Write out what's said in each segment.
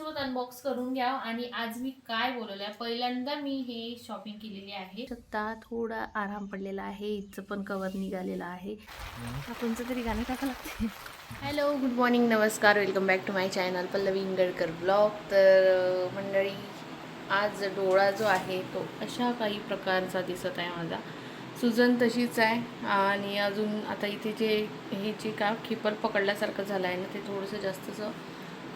तुमच्यासोबत अनबॉक्स करून घ्या आणि आज मी काय बोलवलंय, पहिल्यांदा मी हे शॉपिंग केलेली आहे. सत्ता थोडा आराम पडलेला आहे, इथचं पण कवर निघालेलं आहे. आपण तरी गाणं टाका लागते. हॅलो, गुड मॉर्निंग, नमस्कार, welcome back to my channel Pallavi Ingalkar blog. तर मंडळी, आज डोळा जो आहे तो अशा काही प्रकारचा दिसत आहे माझा. सुजन तशीच आहे आणि अजून आता इथे जे का खिपर पकडल्यासारखं झालं आहे ना, ते थोडंसं जास्तच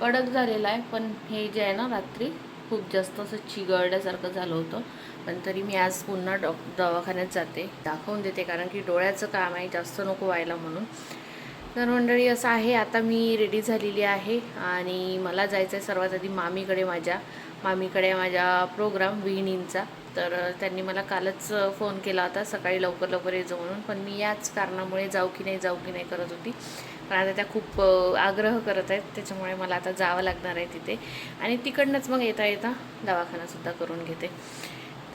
कडक झालेलं आहे. पण हे जे आहे ना, रात्री खूप जास्त असं चिघळल्यासारखं झालं होतं. पण तरी मी आज पुन्हा दवाखान्यात जाते, दाखवून देते, कारण की डोळ्याचं काम आहे, जास्त नको व्हायला म्हणून. तर मंडळी असं आहे, आता मी रेडी झालेली आहे आणि मला जायचं आहे सर्वात आधी मामीकडे माझ्या प्रोग्राम विहिणींचा. तर त्यांनी मला कालच फोन केला होता सकाळी लवकर लवकर यायचं म्हणून, पण मी याच कारणामुळे जाऊ की नाही करत होती. पण आता त्या खूप आग्रह करत आहेत, त्याच्यामुळे मला आता जावं लागणार आहे तिथे. आणि तिकडनंच मग येता येता दवाखानासुद्धा करून घेते.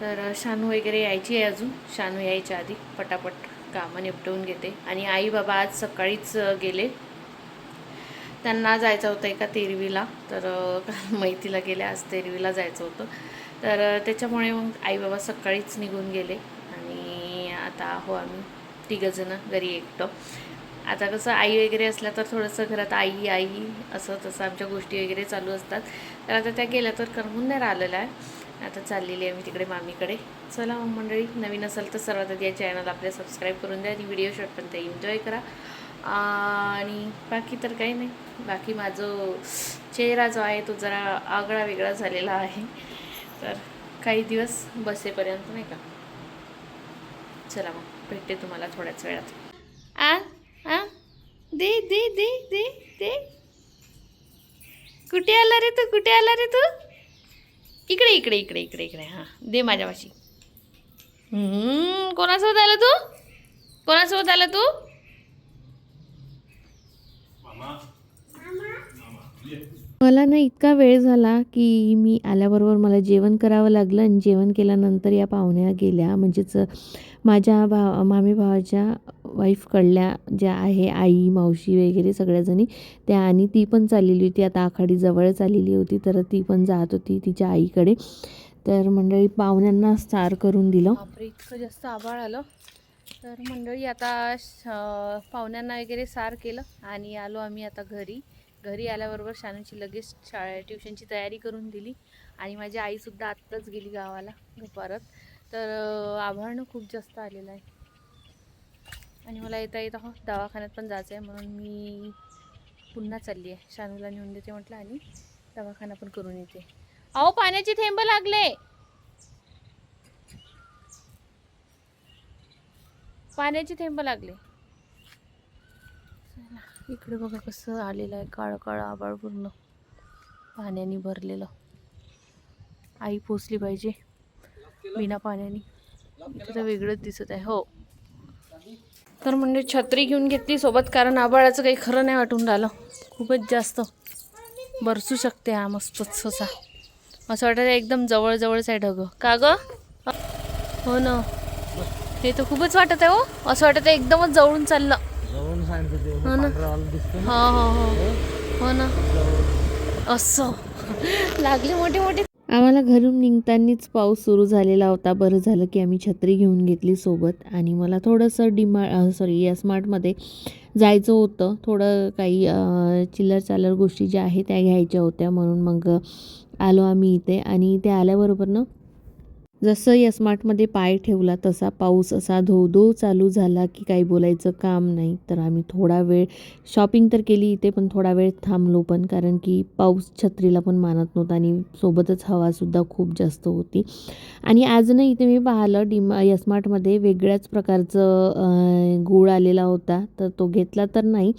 तर शानू वगैरे यायची आहे, अजून शानू यायच्या आधी पटापट कामं निपटवून घेते. आणि आई बाबा आज सकाळीच गेले, त्यांना जायचं होतं एका तेरवीला. तर मैतीला गेले, आज तेरवीला जायचं होतं. तर त्याच्यामुळे मग आई बाबा सकाळीच निघून गेले आणि आता आहो आम्ही तिघंजणं घरी एकटं. आता कसं आई वगैरे असल्या तर थोडंसं घरात आई आई असं तसं आमच्या गोष्टी वगैरे चालू असतात. तर आता त्या गेल्या तर करमून नाही राहिलेलं आहे. आता चाललेली आहे मी तिकडे मामीकडे. चला मग मंडळी, नवीन असेल तर सर्वात आधी या चॅनल आपल्या सबस्क्राईब करून द्या आणि व्हिडिओ शॉर्टपर्यंत एन्जॉय करा. आणि बाकी तर काही नाही, बाकी माझं चेहरा जो आहे तो जरा आगळा वेगळा झालेला आहे. तर काही दिवस बसेपर्यंत नाही का. चला मग भेटते तुम्हाला थोड्याच वेळात. आ आ दे दे दे दे दे. कुठे आला रे तू, कुठे आला रे तू? इकडे इकडे इकडे इकडे इकडे. हां, दे माझ्यापाशी. कोणासोबत आला तू, कोणासोबत आला तू? मला ना इतका वेळ झाला की मी आल्याबरोबर मला जेवण करावं लागलं आणि जेवण केल्यानंतर या पाहुण्या गेल्या, म्हणजेच माझ्या मामी भावाच्या वाईफकडल्या ज्या आहे आई मावशी वगैरे सगळ्याजणी त्या, आणि ती पण चाललेली होती, आता आखाडी जवळच आलेली होती, तर ती पण जात होती तिच्या आईकडे. तर मंडळी पाहुण्यांना सार करून दिलं. बापरे, इतकं जास्त आभाळ आलं. तर मंडळी आता पाहुण्यांना वगैरे सार केलं आणि आलो आम्ही आता घरी आल्याबरोबर शानूची लगेच ट्युशनची तयारी करून दिली. आणि माझी आईसुद्धा आत्ताच गेली गावाला दुपारात. तर आभाळनं खूप जास्त आलेलं आहे आणि मला येता दवाखान्यात पण जायचं आहे, म्हणून मी पुन्हा चालली आहे. शानूला नेऊन देते म्हटलं आणि दवाखाना पण करून येते. अहो, पाण्याचे थेंब लागले, पाण्याचे थेंब लागले. इकडे बघा कसं आलेलं आहे, काळं काळं आभाळ पूर्ण पाण्याने भरलेलं. आई पोचली पाहिजे बिना पाण्याने, इथं तर वेगळंच दिसत आहे. हो, तर म्हणजे छत्री घेऊन घेतली सोबत, कारण आभाळाचं काही खरं नाही वाटून राहिलं, खूपच जास्त बरसू शकते. हा मस्तच असा, असं वाटतं एकदम जवळच आहे ढग. का ग? हो ना, हे तर खूपच वाटत आहे. हो, असं वाटत आहे एकदमच जवळून चाललं. हो ना, हो हो हो हो ना, असं लागले मोठे मोठे. आम्हाला घरून निघतानीच पाऊस सुरू झालेला होता. बरं झालं की आम्ही छत्री घेऊन घेतली सोबत. आणि मला थोडंसं एस मार्टमध्ये जायचं होतं, थोडं काही चिल्लर चालर गोष्टी ज्या आहेत त्या घ्यायच्या होत्या, म्हणून मग आलो आम्ही इथे. आणि इथे आल्याबरोबर ना, जसं एस मार्टमध्ये पाय ठेवला तसा पाऊस असा धो चालू झाला की काही बोलायचं काम नाही. तर आम्ही थोडा वेळ शॉपिंग तर केली इथे, पण थोडा वेळ थांबलो पण, कारण की पाऊस छत्रीला पण मानत नव्हता आणि सोबतच हवासुद्धा खूप जास्त होती. आणि आज ना इथे मी पाहिलं एस मार्टमध्ये वेगळ्याच प्रकारचं गूळ आलेला होता. तर तो घेतला तर नाही,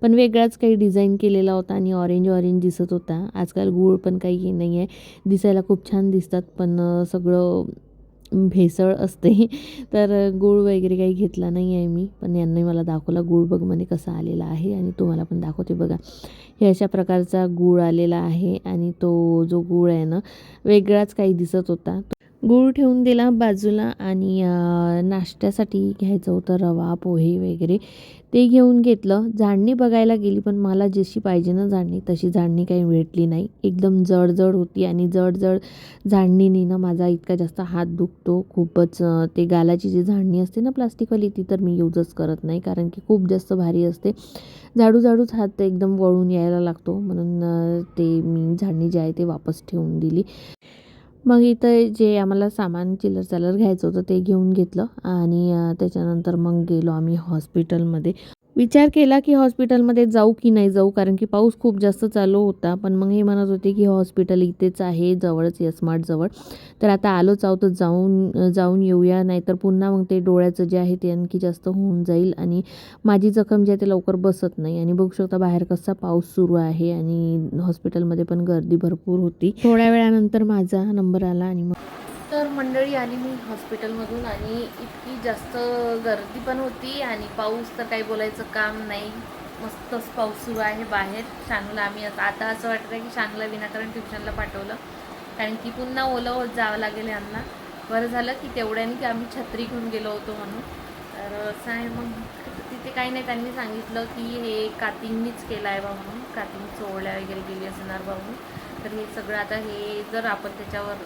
पण वेगळाच काही डिझाईन केलेला होता आणि ऑरेंज दिसत होता. आजकाल गूळ पण काही हे नाही आहे, दिसायला खूप छान दिसतात पण सगळं भेसळ असते. तर गूळ वगैरे काही घेतला नाही आहे मी, पण यांनी मला दाखवला गूळ बघ म्हणे कसा आलेला आहे, आणि तुम्हाला पण दाखवते बघा. हे अशा प्रकारचा गूळ आलेला आहे आणि तो जो गूळ आहे ना, वेगळाच काही दिसत होता. गूळ ठेवून दिला बाजूला आणि नाश्त्यासाठी घ्यायचं होतं रवा पोहे वगैरे ते घेऊन घेतलं. झाडणी बघायला गेली पण मला जशी पाहिजे ना झाडणी तशी झाडणी काही भेटली नाही. एकदम जड होती आणि जड झाडणीने ना माझा इतका जास्त हात दुखतो खूपच. ते गालाची जी झाडणी असते ना प्लास्टिकवाली ती तर मी यूजच करत नाही कारण की खूप जास्त भारी असते. झाडूच हात एकदम वळून यायला लागतो म्हणून ते मी झाडणी जी आहे ते वापस ठेवून दिली. मग इथं जे आम्हाला सामान चिल्लर घ्यायचं होतं ते घेऊन घेतलं आणि त्याच्यानंतर मग गेलो आम्ही हॉस्पिटलमध्ये. विचार केला की हॉस्पिटलमध्ये जाऊ की नाही जाऊ कारण की पाऊस खूप जास्त चालू होता. पण मग हे म्हणत होते की हॉस्पिटल इथेच आहे जवळच स्मार्ट जवळ. तर आता आलोच आहोत तर जाऊन येऊया नाहीतर पुन्हा मग ते डोळ्याचं जे आहे ते आणखी जास्त होऊन जाईल आणि माझी जखम जी आहे ते लवकर बसत नाही. आणि बघू शकता बाहेर कसा पाऊस सुरू आहे आणि हॉस्पिटलमध्ये पण गर्दी भरपूर होती. थोड्या वेळानंतर माझा नंबर आला आणि मग तर मंडळी आली मी हॉस्पिटलमधून आणि इतकी जास्त गर्दी पण होती आणि पाऊस तर काही बोलायचं काम नाही. मस्तच पाऊस सुरू आहे बाहेर. शानूला आम्ही आता असं वाटतं की शानूला विनाकारण ट्युशनला पाठवलं कारण की पुन्हा ओलं होत जावं लागेल यांना. बरं झालं की तेवढ्याने की आम्ही छत्री घेऊन गेलो होतो म्हणून. तर असं आहे मग तिथे काही नाही त्यांनी सांगितलं की हे कातींनीच केलं आहे बा म्हणून. कातींनी चोळल्या वगैरे गेली असणार बा म्हणून. तर हे सगळं आता हे जर आपण त्याच्यावर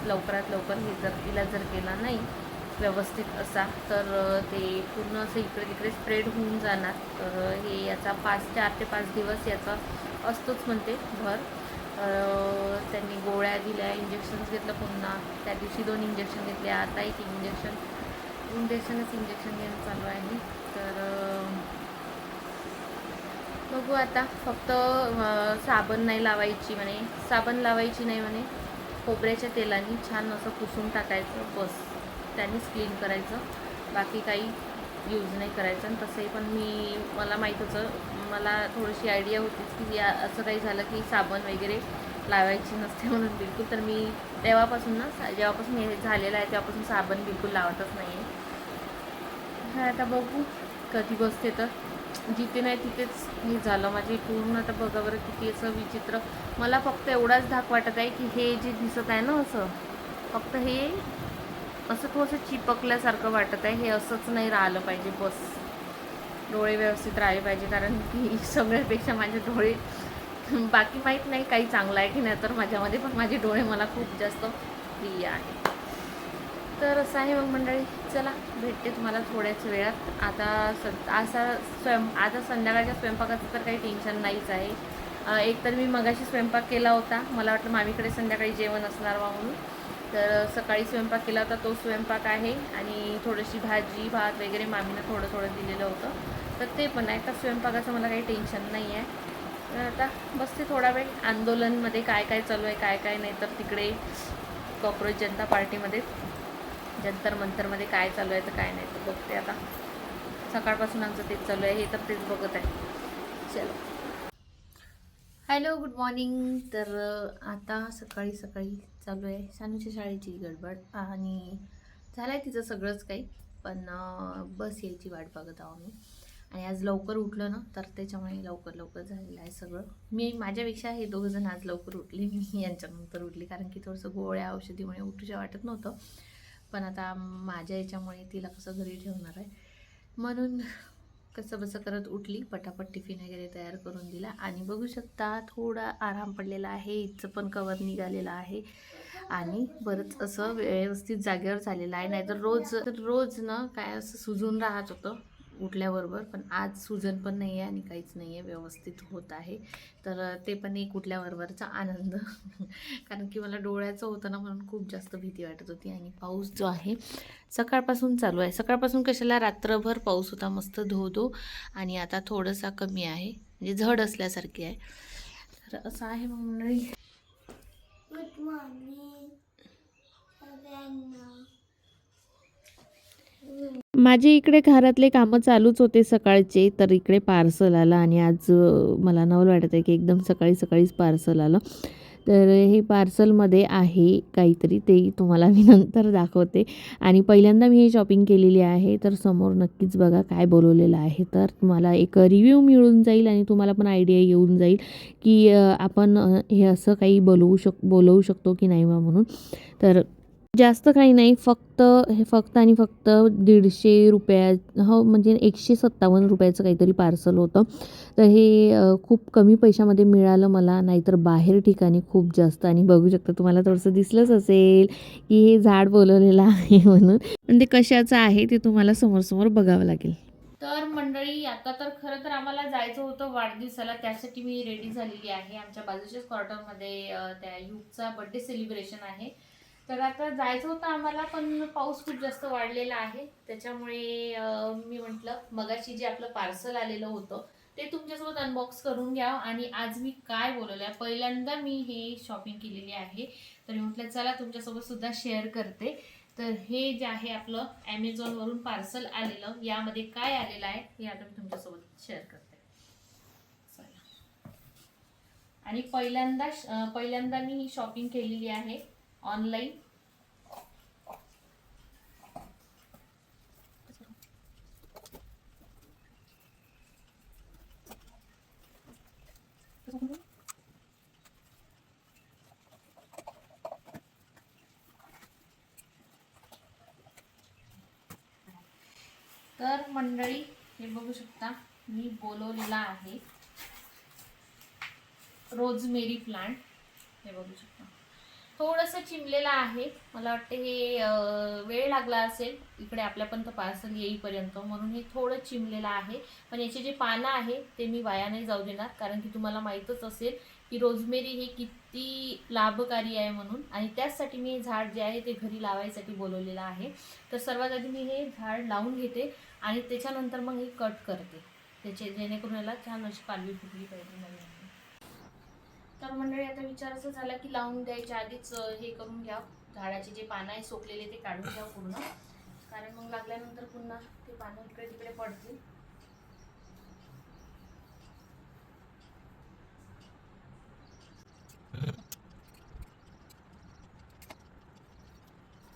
लवकरात लवकर हे जर इलाज जर केला नाही व्यवस्थित असा तर ते पूर्ण असं इकडे तिकडे स्प्रेड होऊन जाणार. तर हे याचा 4 ते 5 दिवस याचा असतोच म्हणते भर. त्यांनी गोळ्या दिल्या इंजेक्शन्स घेतलं पुन्हा त्या दिवशी 2 इंजेक्शन घेतले आता एक इंजेक्शनच घेणं चालू आहे. तर बघू आता फक्त साबण नाही लावायची म्हणे खोबऱ्याच्या तेलाने छान असं पुसून टाकायचं बस त्यानेच क्लीन करायचं बाकी काही यूज नाही करायचं. आणि तसंही पण मला माहीत होतं मला थोडीशी आयडिया होतीच की असं काही झालं की साबण वगैरे लावायची नसते म्हणून बिलकुल. तर मी तेव्हापासून जेव्हापासून हे झालेलं आहे तेव्हापासून साबण बिलकुल लावतच नाही आहे. आता बघू कधी बसते तर जिथे नाही तिथेच हे झालं माझे पूर्ण. आता बघा बरं किती असं विचित्र. मला फक्त एवढाच धाक वाटत आहे की हे जे दिसत आहे ना असं फक्त हे असं थोडंसं चिपकल्यासारखं वाटत आहे. हे असंच नाही राहिलं पाहिजे बस. डोळे व्यवस्थित राहिले पाहिजे कारण की सगळ्यापेक्षा माझे डोळे बाकी माहीत नाही काही चांगलं आहे की नाही तर माझ्यामध्ये पण माझे डोळे मला खूप जास्त प्रिय आहे. तर असं आहे मग मंडळी चला भेटते तुम्हाला थोड्याच वेळात. आता संध्याकाळच्या स्वयंपाकाचं तर काही टेन्शन नाहीच आहे. एक तर मी मगाशी स्वयंपाक केला होता. मला वाटलं मामीकडे संध्याकाळी जेवण असणार म्हणून. तर सकाळी स्वयंपाक केला होता तो स्वयंपाक आहे आणि थोडीशी भाजी भात वगैरे मामीनं थोडं दिलेलं होतं तर ते पण आहे. तर स्वयंपाकाचं मला काही टेन्शन नाही आहे. तर आता बसते थोडा वेळ आंदोलनमध्ये काय चालू आहे काय नाही तर तिकडे कॉक्रोच जनता पार्टीमध्ये जंतर मंतरमध्ये काय चालू आहे तर काय नाही तर बघते आता. सकाळपासून आमचं तेच चालू आहे हे तर तेच बघत आहे. चलो हॅलो गुड मॉर्निंग. तर आता सकाळी चालू आहे शानूच्या शाळेची गडबड आणि झालं आहे तिचं सगळंच काही. पण बस यायची वाट बघत आहो मी. आणि आज लवकर उठलं ना तर त्याच्यामुळे लवकर झालेलं आहे सगळं. माझ्यापेक्षा हे दोघंजण आज लवकर उठले. मी यांच्यानंतर उठली कारण की थोडंसं गोळ्या औषधीमुळे उठूशा वाटत नव्हतं. पण आता माझ्या याच्यामुळे तिला कसं घरी ठेवणार आहे म्हणून कसं बसं करत उठली. पटापट टिफिन वगैरे तयार करून दिला आणि बघू शकता थोडा आराम पडलेला आहे. इथचं पण कवर निघालेलं आहे आणि बरंच असं व्यवस्थित जागेवर झालेलं आहे. नाहीतर रोज ना काय असं सुजून राहत होतं उठल्याबरोबर. पण आज सुजन पण नाही आहे आणि काहीच नाही आहे व्यवस्थित होत आहे. तर ते पण एक उठल्याबरोबरचा आनंद कारण की मला डोळ्याचं होतं ना म्हणून खूप जास्त भीती वाटत होती. आणि पाऊस जो आहे सकाळपासून चालू आहे. सकाळपासून कशाला रात्रभर पाऊस होता मस्त धो आणि आता थोडासा कमी आहे म्हणजे झड असल्यासारखी आहे. तर असं आहे मग मंडळी. गुड मॉर्निंग माझे इकडे घरातले कामं चालूच होते सकाळचे. तर इकडे पार्सल आलं आणि आज मला नवल वाटत आहे की एकदम सकाळीच पार्सल आलं. तर हे पार्सलमध्ये आहे काहीतरी ते तुम्हाला मी नंतर दाखवते. आणि पहिल्यांदा मी हे शॉपिंग केलेली आहे तर समोर नक्कीच बघा काय बोलवलेलं आहे. तर तुम्हाला एक रिव्ह्यू मिळून जाईल आणि तुम्हाला पण आयडिया येऊन जाईल की आपण हे असं काही बोलवू शकतो की नाही बा म्हणून. तर जास्त काही नाही, फक्त आणि फक्त ₹150 हो, म्हणजे ₹157 काहीतरी पार्सल होतं. तर हे खूप कमी पैशामध्ये मिळालं मला, नाहीतर बाहेर ठिकाणी खूप जास्त. आणि बघू शकता, तुम्हाला थोडंसं दिसलंच असेल की हे झाड बोलवलेलं आहे म्हणून. पण ते कशाचं आहे ते तुम्हाला समोर बघावं लागेल. तर मंडळी, आता तर खरं तर आम्हाला जायचं होतं वाढदिवसाला, त्यासाठी मी रेडी झालेली आहे. आमच्या बाजूच्याच क्वार्टरमध्ये त्या युगचा बर्थडे सेलिब्रेशन आहे. तर आता जायचं होतं आम्हाला, पण पाऊस खूप जास्त वाढलेला आहे. त्याच्यामुळे मी म्हटलं मगाशी जे आपलं पार्सल आलेलं होतं ते तुमच्यासोबत अनबॉक्स करून घ्या. आणि आज मी काय बोलवलं, पहिल्यांदा मी हे शॉपिंग केलेली आहे, तर मी म्हटलं चला तुमच्यासोबत सुद्धा शेअर करते. तर हे जे आहे आपलं ॲमेझॉनवरून पार्सल आलेलं, यामध्ये काय आलेलं आहे हे आता मी तुमच्यासोबत शेअर करते. चला. आणि पहिल्यांदा मी ही शॉपिंग केलेली आहे ऑनलाईन. तर मंडळी, हे बघू शकता, मी बोलवलेला आहे रोजमेरी प्लांट. हे बघू शकता, थोडंसं चिमलेलं आहे. मला वाटते हे वेळ लागला असेल इकडे आपल्यापर्यंत पार्सल येईपर्यंत, म्हणून हे थोडं चिमलेलं आहे. पण याचे जे पानं आहे ते मी वाया नाही जाऊ देणार, कारण की तुम्हाला माहीतच असेल की रोजमेरी हे किती लाभकारी आहे म्हणून. आणि त्याचसाठी मी हे झाड जे आहे ते घरी लावायसाठी बोलवलेलं आहे. तर सर्वात आधी मी हे झाड लावून घेते आणि त्याच्यानंतर मग हे कट करते, त्याचे जेणेकरून याला छान अशी पालवी फुटली पाहिजे नवीन. तर मंडळी, आता विचार असं झाला की लावून द्यायच्या आधीच हे करून घ्या, झाडाचे जे पानं आहे सोकलेले ते काढून घ्या पूर्ण, कारण मग लागल्यानंतर पुन्हा ते पानं इकडे तिकडे पडतील.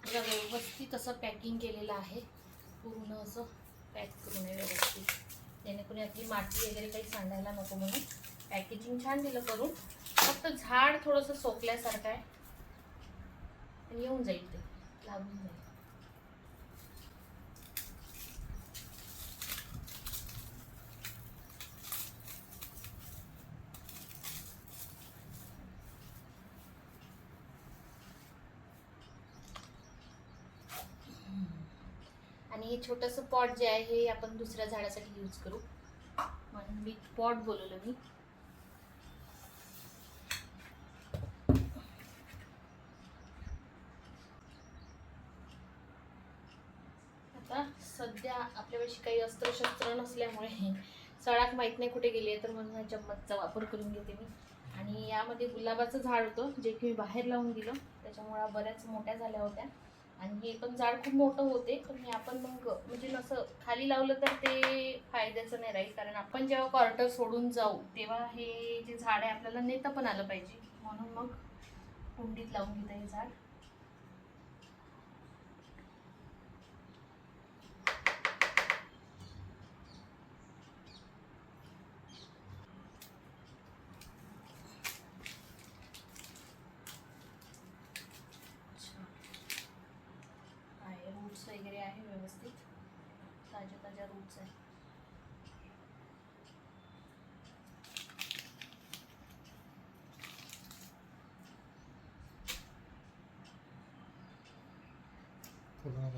व्यवस्थित असं पॅकिंग केलेलं आहे, पूर्ण असं पॅक करून आहे व्यवस्थित, जेणेकरून यातली माती वगैरे काही सांडायला नको म्हणून पॅकेजिंग छान दिलं करून. फक्त झाड थोडंसं सोकल्यासारखं आहे, आणि येऊन जाईल, ते लागून जाईल. आणि हे छोटंसं पॉट जे आहे हे आपण दुसऱ्या झाडासाठी यूज करू, म्हणून मी पॉट बोलवलं मी. आता सध्या आपल्यापाशी काही अस्त्रशस्त्र नसल्यामुळे सडाक माहीत नाही कुठे गेली आहे, तर म्हणून ह्या चम्मचचा वापर करून घेते मी. आणि यामध्ये गुलाबाचं झाड होतं जे की मी बाहेर लावून दिलं, त्याच्यामुळे बऱ्याच मोठ्या झाल्या होत्या. आणि हे पण झाड खूप मोठं होते, तर मी आपण मग म्हणजे नसं खाली लावलं तर ते फायद्याचं नाही राहील, कारण आपण जेव्हा क्वार्टर सोडून जाऊ तेव्हा हे जे झाड आहे आपल्याला नेता पण आलं पाहिजे, म्हणून मग कुंडीत लावून घेतं हे झाड. आहे रूट्स वगैरे आहे व्यवस्थित, ताज्या ताज्या रूट्स आहे.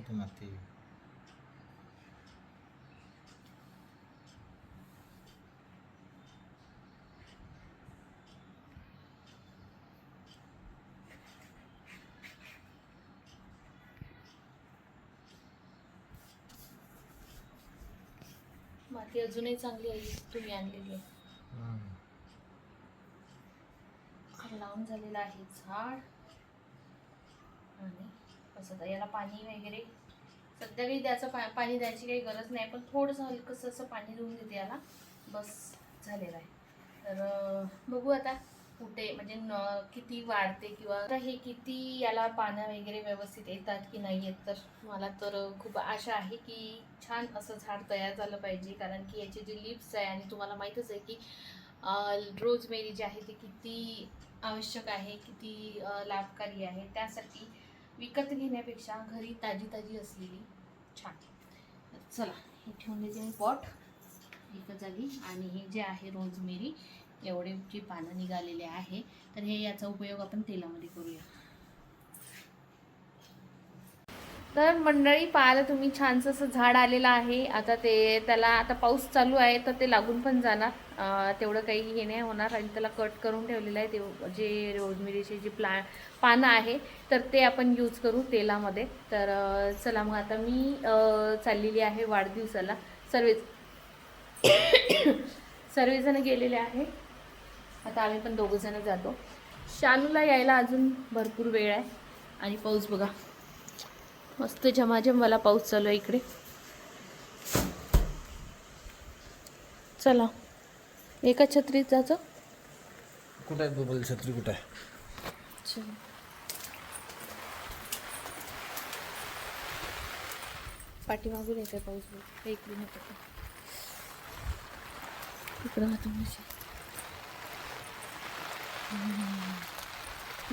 माती माती अजूनही चांगली आहे तुम्ही आणलेली आहे. लावून झालेलं आहे झाड. आणि कसं याला पाणी वगैरे सध्या काही द्यायचं, पाणी द्यायची काही गरज नाही, पण थोडंसं हलकंसं असं पाणी देऊन देते याला, बस झालेलं आहे. तर बघू आता कुठे म्हणजे किती वाढते, किंवा हे किती याला पानं वगैरे व्यवस्थित येतात की नाही येत. तर मला तर खूप आशा आहे की छान असं झाड तयार झालं पाहिजे, कारण की याचे जे लिव्स आहे, आणि तुम्हाला माहीतच आहे की रोजमेरी जी आहे ती किती आवश्यक आहे, किती लाभकारी आहे. त्यासाठी विकत घेण्यापेक्षा घरी ताजी ताजी असलेली छान. चला हे ठेवून देते मी पॉट एकच जागी. आणि हे जे आहे रोजमेरी एवढे जी पानं निघालेले आहे, तर हे याचा उपयोग आपण तेलामध्ये करूया. तर मंडळी पाहायला तुम्ही छानसं असं झाड आलेलं आहे. आता त्याला आता पाऊस चालू आहे तर ते लागून पण जाणार, तेवढं काही हे नाही होणार. आणि त्याला कट करून ठेवलेलं आहे ते जे रोजमेरीचे जे पानं आहे तर ते आपण यूज करू तेलामध्ये. तर चला मग आता मी चाललेली आहे वाढदिवसाला. सर्वजण गेलेले आहे, आता आम्ही पण दोघंजणं जातो. शानूला यायला अजून भरपूर वेळ आहे. आणि पाऊस बघा मस्त झमाझम वाला पाऊस चालू आहे इकडे. चला एका छत्रीत जायचं. कुठं आहे बबल छत्री कुठं आहे? पाठीमागून येते पाऊस बघ, इकडे नाही पडत. इकडं राहतो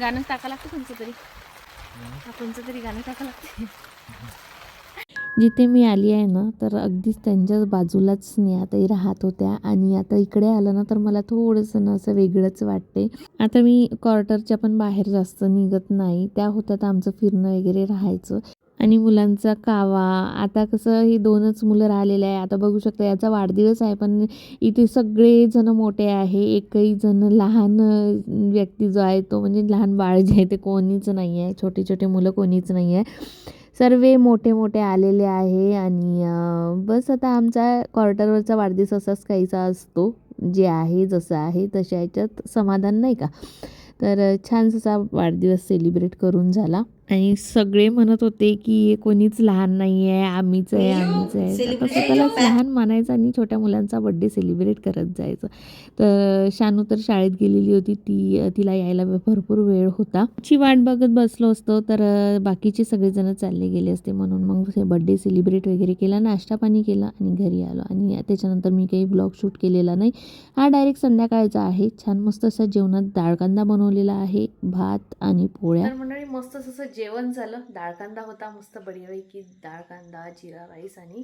गाणं टाका लागतं कोणतं तरी, कोणतं तरी गाणं टाका लागते. जिथे मी आली आहे ना तर अगदीच त्यांच्याच बाजूलाच स्नेहाताई राहत होत्या. आणि आता इकडे आलं ना तर मला थोडंसं ना असं वेगळंच वाटते. आता मी क्वार्टरच्या पण बाहेर जास्त निघत नाही. त्या होत्या तर आमचं फिरणं वगैरे राहायचं. आणि मुलांचा कावा, आता कसं ही 2च मुलं राहिलेले आहे. आता बघू शकता याचा वाढदिवस आहे पण इथे सगळे जण मोठे आहे, एकही जण लहान व्यक्ती जो आहे तो म्हणजे लहान बाळ जे आहे ते कोणीच नाही आहे. छोटे छोटे मुलं कोणीच नाही आहे, सर्व मोठे मोठे आलेले आहे. आणि बस आता आमचा क्वार्टरवरचा वाढदिवस असाच काहीसा असतो, जे आहे जसं आहे तशा ह्याच्यात समाधान नाही का. तर छानसा वाढदिवस सेलिब्रेट करून झाला. आणि सगळे म्हणत होते की कोणीच लहान नाही आहे, आम्हीच आहे आम्हीच आहे. आता स्वतःलाच लहान मानायचं आणि छोट्या मुलांचा बड्डे सेलिब्रेट करत जायचं. तर शानू तर शाळेत गेलेली होती, तिला यायला भरपूर वेळ होता. ची वाट बघत बसलो असतो तर बाकीचे सगळेजण चालले गेले असते. म्हणून मग हे बड्डे सेलिब्रेट वगैरे केला, नाश्ता पाणी केला आणि घरी आलो. आणि त्याच्यानंतर मी काही ब्लॉग शूट केलेला नाही. हा डायरेक्ट संध्याकाळचा आहे. छान मस्त असं जेवणात डाळ कांदा बनवलेला आहे, भात आणि पोळ्या. तर मंडळी मस्त असं जेवण झालं. डाळ कांदा होता मस्त बढियापैकी, डाळ कांदा जिरा राईस आणि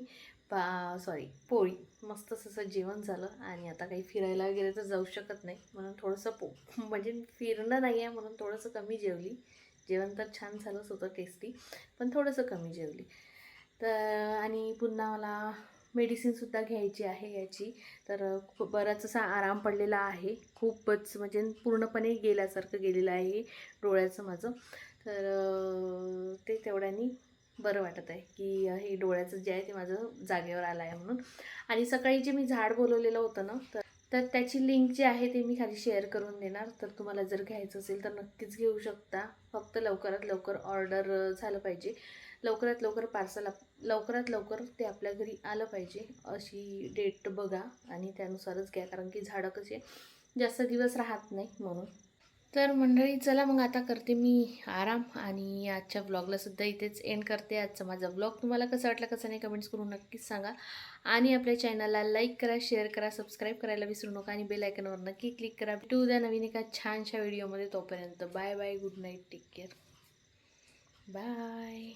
पोळी. मस्त असं जेवण झालं. आणि आता काही फिरायला वगैरे तर जाऊ शकत नाही म्हणून थोडंसं म्हणजे फिरणं नाही आहे म्हणून थोडंसं कमी जेवली. जेवण तर छान झालंच होतं, टेस्टी, पण थोडंसं कमी जेवली. तर आणि पुन्हा मला मेडिसिनसुद्धा घ्यायची आहे याची. तर खूप बराच असा आराम पडलेला आहे, खूपच म्हणजे पूर्णपणे गेल्यासारखं गेलेलं आहे डोळ्याचं माझं. तर ते तेवढ्यानी बरं वाटत आहे की हे डोळ्याचं जे आहे ते माझं जागेवर आलं आहे म्हणून. आणि सकाळी जे मी झाड बोलवलेलं होतं ना तर त्याची लिंक जी आहे ते मी खाली शेअर करून देणार. तर तुम्हाला जर घ्यायचं असेल तर नक्कीच घेऊ शकता. फक्त लवकरात लवकर ऑर्डर झालं पाहिजे, लवकरात लवकर पार्सल लवकरात लवकर ते आपल्या घरी आलं पाहिजे अशी डेट बघा आणि त्यानुसारच घ्या, कारण की झाडं कसे जास्त दिवस राहत नाही म्हणून. तर मंडळी चला मग आता करते मी आराम आणि आजच्या ब्लॉगला सुद्धा इथेच एंड करते. आजचा माझा ब्लॉग तुम्हाला कसा वाटला कसं नाही कमेंट्स करून नक्कीच सांगा. आणि आपल्या चॅनलला लाईक करा, शेअर करा, सबस्क्राईब करायला विसरू नका आणि बेल आयकॉनवर नक्की क्लिक करा. भेटू उद्या नवीन एका छानशा व्हिडिओमध्ये. तोपर्यंत bye bye, good night, take care, bye.